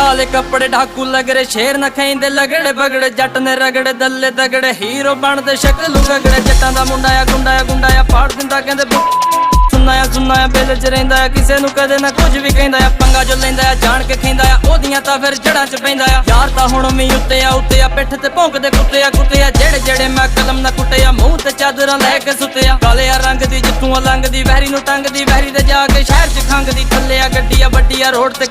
ਕਾਲੇ ਕੱਪੜੇ ਢਾਕੂ ਲੱਗਰੇ ਸ਼ੇਰ ਨਾ ਖੈਂਦੇ ਲਗੜੇ ਬਗੜੇ ਜੱਟ ਨੇ ਰਗੜੇ ਦੱਲੇ ਤਗੜੇ ਹੀਰੋ ਬਣਦੇ ਸ਼ਕਲ ਲੁਗੜੇ ਜੱਟਾਂ ਦਾ ਮੁੰਡਾ ਆ ਗੁੰਡਾ ਆ ਪਾੜ ਦਿੰਦਾ ਕਹਿੰਦੇ ਸੁਣਨਾ ਆ ਬੇਲ ਚ ਰਹਿੰਦਾ ਆ ਕਿਸੇ ਨੂੰ ਕਦੇ ਨਾ ਕੁਝ ਵੀ ਕਹਿੰਦਾ ਆ ਪੰਗਾ ਜੋ ਲੈਂਦਾ ਆ ਜਾਣ ਕੇ ਖੈਂਦਾ ਆ ਉਹਦੀਆਂ ਤਾਂ ਫਿਰ ਜੜਾਂ ਚ ਪੈਂਦਾ ਆ ਯਾਰ ਤਾਂ ਹੁਣ ਮੀ ਉੱਤੇ ਆ ਪਿੱਠ ਤੇ ਭੌਂਕਦੇ ਕੁੱਤੇ ਆ ਜਿਹੜੇ ਮੈਂ ਕਲਮ ਨਾ ਕੁੱਟਿਆ ਮੂੰਹ ਤੇ ਚਾਦਰਾਂ ਲੈ ਕੇ ਸੁੱਤਿਆ ਕਾਲੇ ਆ ਰੰਗ ਦੀ ਜਿੱਤੂਆਂ ਲੰਘਦੀ ਵਹਿਰੀ ਨੂੰ ਟੰਗਦੀ ਵਹਿਰੀ ਤੇ ਜਾ ਕੇ ਸ਼ਹਿਰ ਚ ਖੰਗਦੀ ਥੱਲੇ ਆ ਗੱਡੀ ਆ ਵੱਡੀ ਆ ਰੋਡ ਤੇ